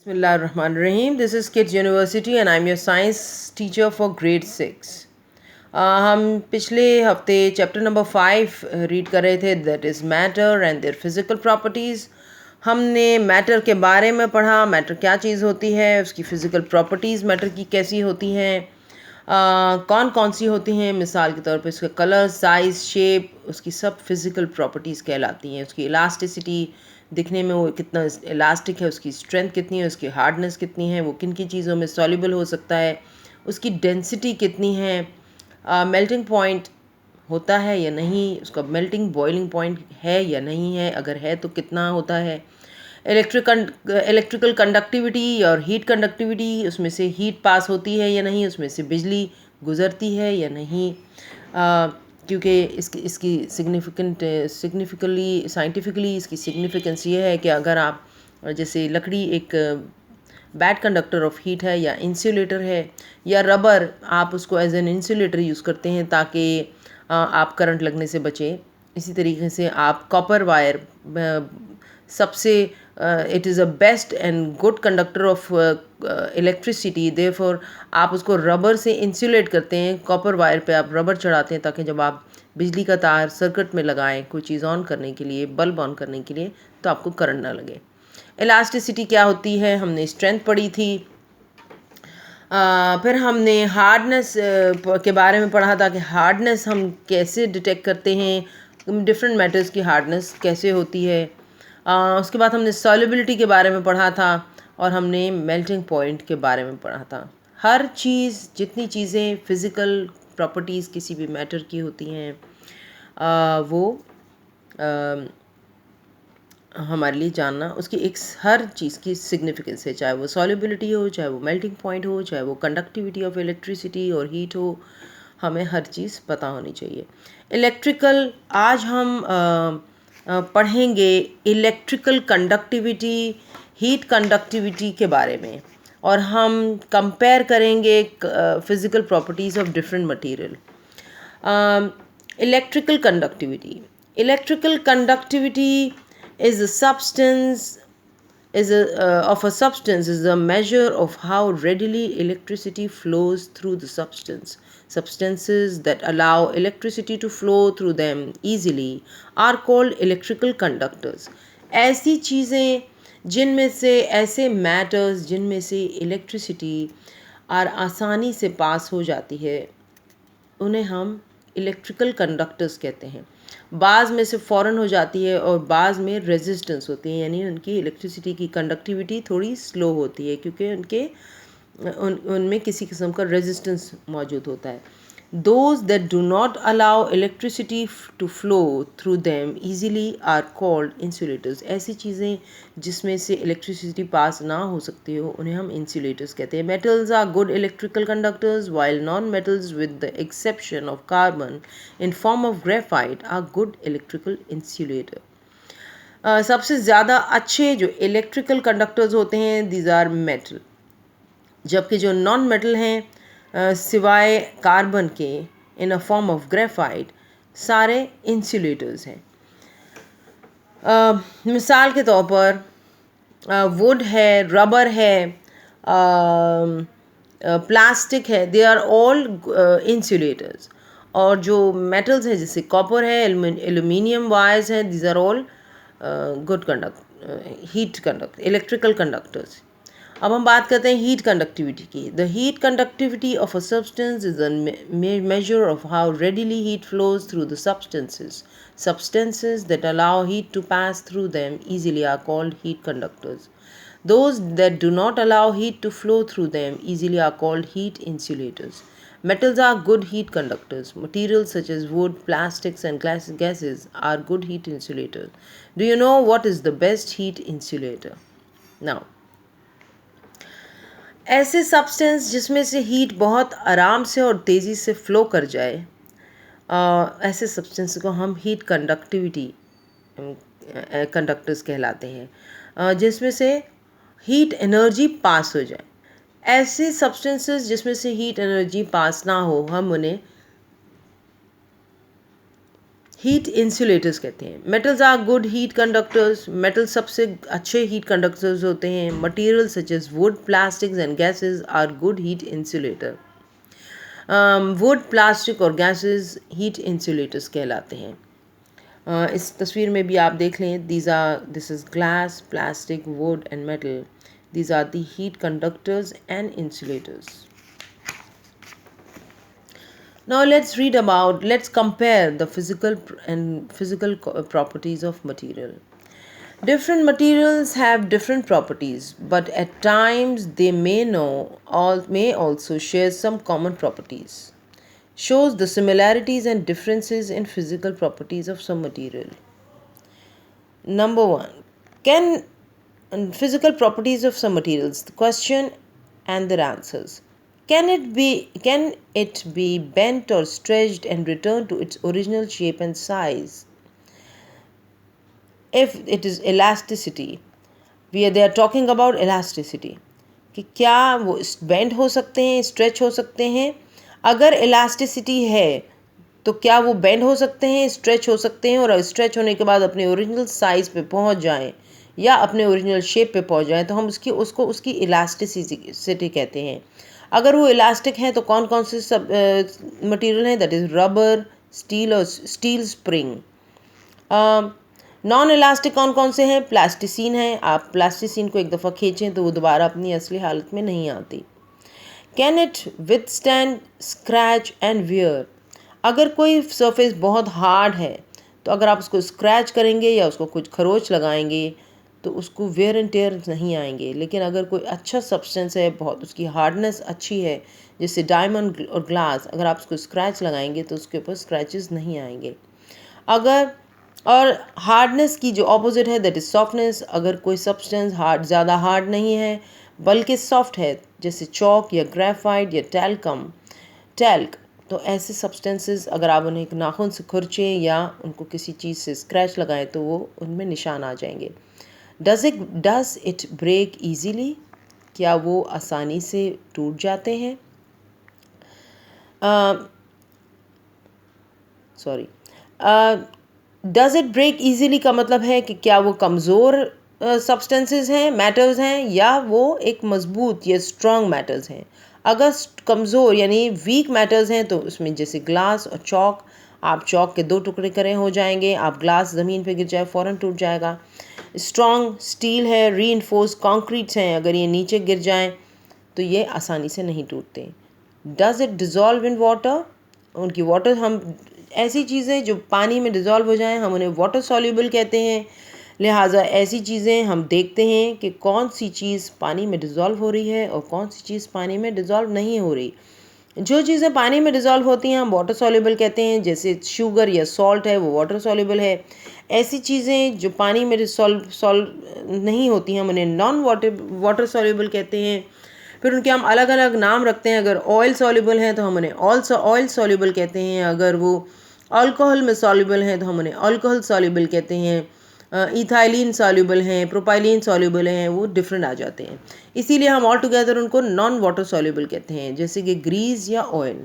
Bismillahirrahmanirrahim. This is Kids University and I'm your science teacher for grade 6. हम पिछले हफ्ते chapter number 5 read कर रहे थे, that is matter and their physical properties. हमने matter के बारे में पढ़ा, मैटर क्या चीज़ होती है, उसकी फ़िज़िकल प्रॉपर्टीज़ मैटर की कैसी होती हैं, कौन कौन सी होती हैं. मिसाल के तौर पे उसका कलर, साइज़, शेप, उसकी सब फिज़िकल प्रॉपर्टीज़ कहलाती हैं. उसकी इलास्टिसिटी, दिखने में वो कितना इलास्टिक है, उसकी स्ट्रेंथ कितनी है, उसकी हार्डनेस कितनी है, वो किन किन चीज़ों में सॉल्युबल हो सकता है, उसकी डेंसिटी कितनी है, मेल्टिंग पॉइंट होता है या नहीं, उसका मेल्टिंग बॉइलिंग पॉइंट है या नहीं है, अगर है तो कितना होता है, इलेक्ट्रिकल कंडक्टिविटी और हीट कंडक्टिविटी, उसमें से हीट पास होती है या नहीं, उसमें से बिजली गुजरती है या नहीं. क्योंकि इसकी सिग्निफिकली साइंटिफिकली इसकी सिग्निफिकेंस ये है कि अगर आप जैसे लकड़ी एक बैड कंडक्टर ऑफ हीट है या इंसुलेटर है, या रबर आप उसको एज एन इंसुलेटर यूज़ करते हैं ताकि आप करंट लगने से बचें. इसी तरीके से आप कॉपर वायर सबसे it is a best and good conductor of electricity, therefore आप उसको रबर से इंसुलेट करते हैं. कॉपर वायर पे आप रबर चढ़ाते हैं ताकि जब आप बिजली का तार सर्किट में लगाएं कोई चीज़ ऑन करने के लिए, बल्ब ऑन करने के लिए, तो आपको करंट ना लगे. इलास्टिसिटी क्या होती है हमने स्ट्रेंथ पढ़ी थी. फिर हमने हार्डनेस के बारे में पढ़ा था कि हार्डनेस हम कैसे डिटेक्ट करते हैं, डिफरेंट मेटल्स की हार्डनेस कैसे होती है. उसके बाद हमने सॉल्युबिलिटी के बारे में पढ़ा था और हमने मेल्टिंग पॉइंट के बारे में पढ़ा था. हर चीज़, जितनी चीज़ें फ़िज़िकल प्रॉपर्टीज़ किसी भी मैटर की होती हैं, वो हमारे लिए जानना, उसकी एक हर चीज़ की सिग्निफिकेंस है, चाहे वो सॉल्युबिलिटी हो, चाहे वो मेल्टिंग पॉइंट हो, चाहे वो कंडक्टिविटी ऑफ इलेक्ट्रिसिटी और हीट हो, हमें हर चीज़ पता होनी चाहिए. इलेक्ट्रिकल, आज हम पढ़ेंगे इलेक्ट्रिकल कंडक्टिविटी, हीट कंडक्टिविटी के बारे में, और हम कंपेयर करेंगे physical properties of different material. Electrical conductivity, electrical conductivity is a substance of a substance is a measure of how readily electricity flows through the substances that allow electricity to flow through them easily are called electrical conductors. ऐसी चीज़ें जिनमें से, ऐसे matters जिनमें से electricity और आसानी से पास हो जाती है, उन्हें हम इलेक्ट्रिकल कंडक्टर्स कहते हैं. बाज़ में से फ़ौरन हो जाती है और बाज़ में रेजिस्टेंस होती है, यानी उनकी इलेक्ट्रिसिटी की कंडक्टिविटी थोड़ी स्लो होती है क्योंकि उनमें किसी किस्म का रेजिस्टेंस मौजूद होता है. Those that do not allow electricity to flow through them easily are called insulators. ऐसी चीज़ें जिसमें से इलेक्ट्रिसिटी पास ना हो सकती हो, उन्हें हम इंसुलेटर्स कहते हैं. Metals are good electrical conductors while non-metals with the exception of carbon in form of graphite are good electrical insulator. सबसे ज़्यादा अच्छे जो इलेक्ट्रिकल कंडक्टर्स होते हैं, these are metal, जबकि जो नॉन मेटल हैं सिवाय कार्बन के इन अ फॉर्म ऑफ ग्रेफाइट, सारे इंसुलेटर्स हैं. मिसाल के तौर पर वुड है, रबर है, प्लास्टिक है, दे आर ऑल इंसुलेटर्स. और जो मेटल्स हैं जैसे कॉपर है, एल्यूमिनियम वायर्स हैं, these are all good heat conduct electrical conductors. अब हम बात करते हैं हीट कंडक्टिविटी की. The heat conductivity of a substance is a measure of how readily heat flows through the substances. Substances that allow heat to pass through them easily are called heat conductors. Those that do not allow heat to flow through them easily are called heat insulators. Metals are good heat conductors. Materials such as wood, plastics, and gases are good heat insulators. Do you know what is the best heat insulator? Now, ऐसे substance जिसमें से heat बहुत आराम से और तेज़ी से flow कर जाए, ऐसे सब्सटेंस को हम हीट कंडक्टर्स कहलाते हैं, जिसमें से हीट एनर्जी पास हो जाए. ऐसे सब्सटेंसेस जिसमें से हीट एनर्जी पास ना हो, हम उन्हें हीट इंसुलेटर्स कहते हैं। Metals are good heat conductors, metal सबसे अच्छे हीट कंडक्टर्स होते हैं। Material such as wood, plastics and gases are good heat insulator. Wood, plastic और गैसेस हीट इंसुलेटर्स कहलाते हैं। इस तस्वीर में भी आप देख लें, this is glass, plastic, wood and metal, these are the heat conductors and insulators. Now let's compare the physical properties of material. Different materials have different properties, but at times they may also share some common properties. Shows the similarities and differences in physical properties of some material. Number one, can and physical properties of some materials. The question and their answers. Can it be bent or stretched and returned to its original shape and size? If it is elasticity, they are talking about elasticity. कि क्या वो bend हो सकते हैं, stretch हो सकते हैं? अगर इलास्टिसिटी है तो क्या वो बेंड हो सकते हैं, स्ट्रेच हो सकते हैं और स्ट्रेच होने के बाद अपने ओरिजिनल साइज पे पहुंच जाएं या अपने ओरिजिनल शेप पे पहुंच जाएं, तो हम उसकी इलास्टिसिटी कहते हैं। अगर वो इलास्टिक है तो कौन कौन से सब मटेरियल हैं? दैट इज़ रबर, स्टील और स्टील स्प्रिंग। नॉन इलास्टिक कौन कौन से हैं? प्लास्टिसिन है। आप प्लास्टिसिन को एक दफ़ा खींचें तो वो दोबारा अपनी असली हालत में नहीं आती। Can it withstand scratch and wear? अगर कोई सरफेस बहुत हार्ड है तो अगर आप उसको स्क्रैच करेंगे या उसको कुछ खरोच लगाएंगे तो उसको वेयर एंड टेयर नहीं आएंगे। लेकिन अगर कोई अच्छा सब्सटेंस है, बहुत उसकी हार्डनेस अच्छी है, जैसे डायमंड और ग्लास, अगर आप उसको स्क्रैच लगाएंगे तो उसके ऊपर स्क्रैचेस नहीं आएंगे। अगर और हार्डनेस की जो ऑपोजिट है दैट इज़ सॉफ्टनेस। अगर कोई सब्सटेंस ज़्यादा हार्ड नहीं है बल्कि सॉफ्ट है, जैसे चॉक या ग्रेफाइट या टैल्क, तो ऐसे सब्सटेंसेस अगर आप उन्हें एक नाखून से खुरचें या उनको किसी चीज़ से स्क्रैच लगाएं तो वो उनमें निशान आ जाएंगे। Does it break easily? क्या वो आसानी से टूट जाते हैं? डज इट ब्रेक ईजीली का मतलब है कि क्या वो कमज़ोर सब्सटेंसेस हैं, मैटर्स हैं, या वो एक मजबूत या स्ट्रॉन्ग मैटर्स हैं। अगर कमज़ोर यानी वीक मैटर्स हैं तो उसमें जैसे ग्लास और चॉक, आप चॉक के 2 टुकड़े करें हो जाएंगे, आप ग्लास ज़मीन पे गिर जाए फ़ौरन टूट जाएगा। स्ट्रॉन्ग स्टील है, रीइंफोर्स कंक्रीट्स हैं, अगर ये नीचे गिर जाएं तो ये आसानी से नहीं टूटते। Does it dissolve in water? उनकी वाटर, हम ऐसी चीज़ें जो पानी में डिज़ोल्व हो जाएं हम उन्हें वाटर सॉल्यूबल कहते हैं। लिहाजा ऐसी चीज़ें हम देखते हैं कि कौन सी चीज़ पानी में डिज़ोल्व हो रही है और कौन सी चीज़ पानी में डिज़ोल्व नहीं हो रही। जो चीज़ें पानी में डिज़ोल्व होती हैं हम वाटर सॉल्यूबल कहते हैं, जैसे शुगर या सॉल्ट है वो वाटर सॉल्यूबल है। ऐसी चीज़ें जो पानी में सॉल्व नहीं होती हैं हम उन्हें नॉन वाटर सॉल्यूबल कहते हैं। फिर उनके हम अलग अलग नाम रखते हैं। अगर ऑयल सॉल्यूबल हैं तो हम उन्हें ऑयल सॉल्यूबल कहते हैं। अगर वो अल्कोहल में सॉल्यूबल हैं तो हम उन्हें अल्कोहल सॉल्यूबल कहते हैं। इथाइलिन सॉल्यूबल हैं, प्रोपाइलिन सॉल्यूबल हैं, वो डिफरेंट आ जाते हैं। इसीलिए हम ऑल टुगेदर उनको नॉन वाटर सॉल्यूबल कहते हैं, जैसे कि ग्रीस या oil.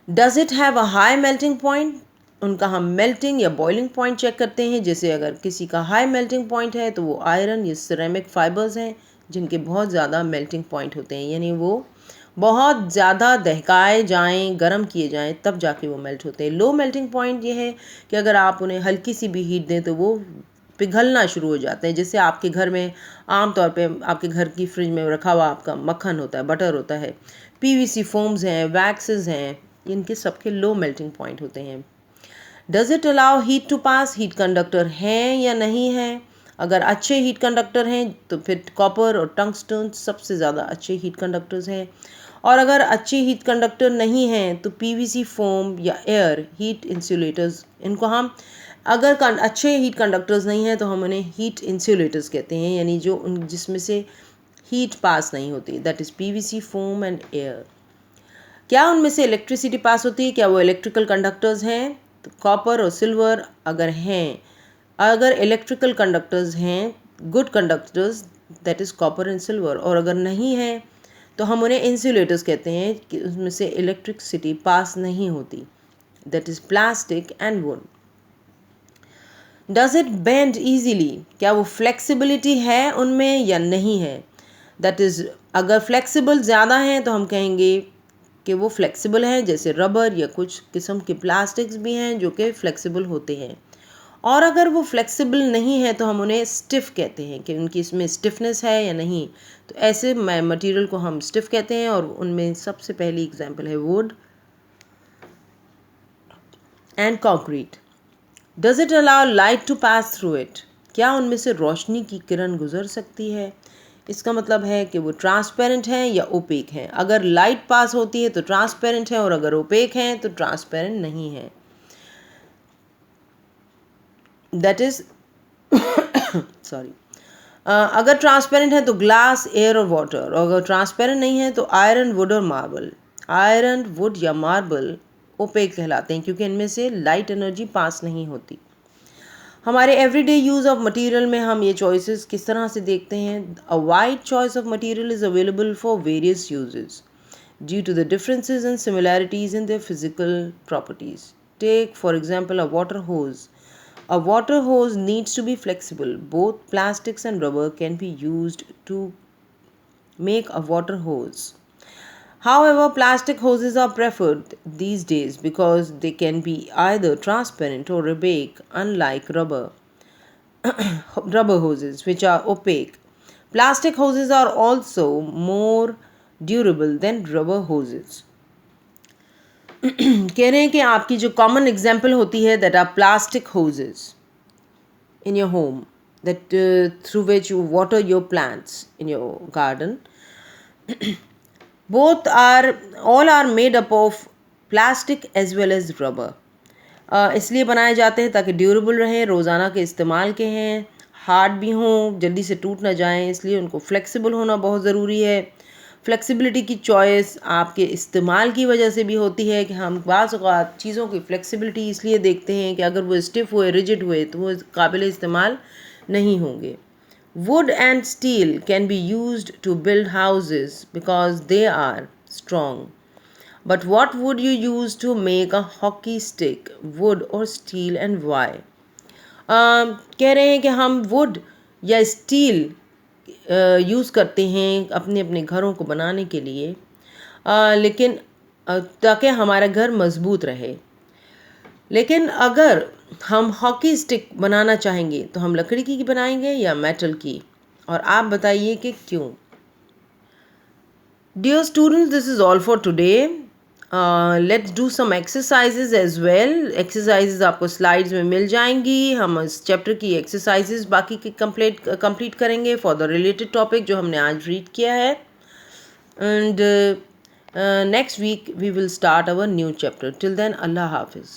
Does it have a high melting point? उनका हम मेल्टिंग या बॉइलिंग पॉइंट चेक करते हैं। जैसे अगर किसी का हाई मेल्टिंग पॉइंट है तो वो आयरन या सिरेमिक फाइबर्स हैं जिनके बहुत ज़्यादा मेल्टिंग पॉइंट होते हैं, यानी वो बहुत ज़्यादा दहकाए जाएं, गर्म किए जाएं तब जाके वो मेल्ट होते हैं। लो मेल्टिंग पॉइंट ये है कि अगर आप उन्हें हल्की सी भी हीट दें तो वो पिघलना शुरू हो जाते हैं। जैसे आपके घर में आम तौर पे आपके घर की फ्रिज में रखा हुआ आपका मक्खन होता है, बटर होता है, पीवीसी फोम्स हैं, वैक्सेस हैं, इनके सबके लो मेल्टिंग पॉइंट होते हैं। Does it allow heat to pass? Heat conductor हैं या नहीं है? अगर अच्छे हीट कंडक्टर हैं तो फिर कॉपर और टंगस्टन सबसे ज़्यादा अच्छे हीट कंडक्टर्स हैं। और अगर अच्छे हीट कंडक्टर नहीं हैं तो पीवीसी फोम या एयर हीट इंसुलेटर्स, इनको हम अगर अच्छे हीट कंडक्टर्स नहीं हैं तो हम उन्हें हीट इंसुलेटर्स कहते हैं, यानी जो जिसमें से हीट पास नहीं होती, that is PVC foam and air. क्या उनमें से इलेक्ट्रिसिटी पास होती है? क्या वो इलेक्ट्रिकल कंडक्टर्स हैं? तो कॉपर और सिल्वर अगर हैं, अगर इलेक्ट्रिकल कंडक्टर्स हैं, good conductors, that is copper and silver. और अगर नहीं है तो हम उन्हें इंसुलेटर्स कहते हैं कि उसमें से इलेक्ट्रिसिटी पास नहीं होती। that is plastic and wood. Does it bend easily? क्या वो flexibility है उनमें या नहीं है? That is, अगर flexible ज़्यादा हैं तो हम कहेंगे कि वो flexible हैं, जैसे रबर या कुछ किस्म के plastics भी हैं जो कि flexible होते हैं. और अगर वो फ्लेक्सिबल नहीं है तो हम उन्हें स्टिफ कहते हैं कि उनकी इसमें स्टिफनेस है या नहीं. तो ऐसे मटेरियल को हम स्टिफ कहते हैं और उनमें सबसे पहली एग्जांपल है wood and concrete. Does it allow light to pass through it? क्या उनमें से रोशनी की किरण गुजर सकती है? इसका मतलब है कि वो ट्रांसपेरेंट हैं या ओपेक हैं. अगर लाइट पास होती है तो ट्रांसपेरेंट है और अगर ओपेक हैं तो ट्रांसपेरेंट नहीं है. दैट इज सॉरी, अगर ट्रांसपेरेंट है तो ग्लास, एयर और वाटर, और अगर ट्रांसपेरेंट नहीं है तो आयरन, वुड और मार्बल. आयरन, वुड या मार्बल ओपेक कहलाते हैं क्योंकि इनमें से लाइट एनर्जी पास नहीं होती. हमारे एवरीडे यूज़ ऑफ मटेरियल में हम ये चॉइसेस किस तरह से देखते हैं. A wide choice of material is available for various uses due to the differences and similarities in their physical properties. Take for example a water hose. A water hose needs to be flexible. Both plastics and rubber can be used to make a water hose. However, plastic hoses are preferred these days because they can be either transparent or opaque, unlike rubber hoses, which are opaque. Plastic hoses are also more durable than rubber hoses. कह रहे हैं कि आपकी जो common example होती है that are plastic hoses in your home that through which you water your plants in your garden. All are made up of plastic as well as rubber. इसलिए बनाए जाते हैं ताकि ड्यूरेबल रहें, रोज़ाना के इस्तेमाल के हैं, हार्ड भी हों, जल्दी से टूट ना जाएं, इसलिए उनको फ्लेक्सिबल होना बहुत ज़रूरी है. फ्लेक्सिबिलिटी की चॉइस आपके इस्तेमाल की वजह से भी होती है कि हम बाज़ औक़ात चीज़ों की फ्लेक्सिबिलिटी इसलिए देखते हैं कि अगर वो स्टिफ हुए, रिजिड हुए तो वो काबिल इस्तेमाल नहीं होंगे. Wood and steel can be used to build houses because they are strong. But what would you use to make a hockey stick, wood और स्टील, एंड वाई? कह रहे हैं कि हम वुड या स्टील यूज़ करते हैं अपने अपने घरों को बनाने के लिए, लेकिन ताकि हमारा घर मज़बूत रहे. लेकिन अगर हम हॉकी स्टिक बनाना चाहेंगे तो हम लकड़ी की बनाएंगे या मेटल की? और आप बताइए कि क्यों. Dear students, this is all for today. Let's do some exercises as well. Exercises आपको स्लाइड्स में मिल जाएंगी. हम इस चैप्टर की एक्सरसाइजेज बाकी की कंप्लीट करेंगे फॉर द रिलेटेड टॉपिक जो हमने आज रीड किया है. And next week we will start our new chapter. Till then, अल्लाह हाफिज़.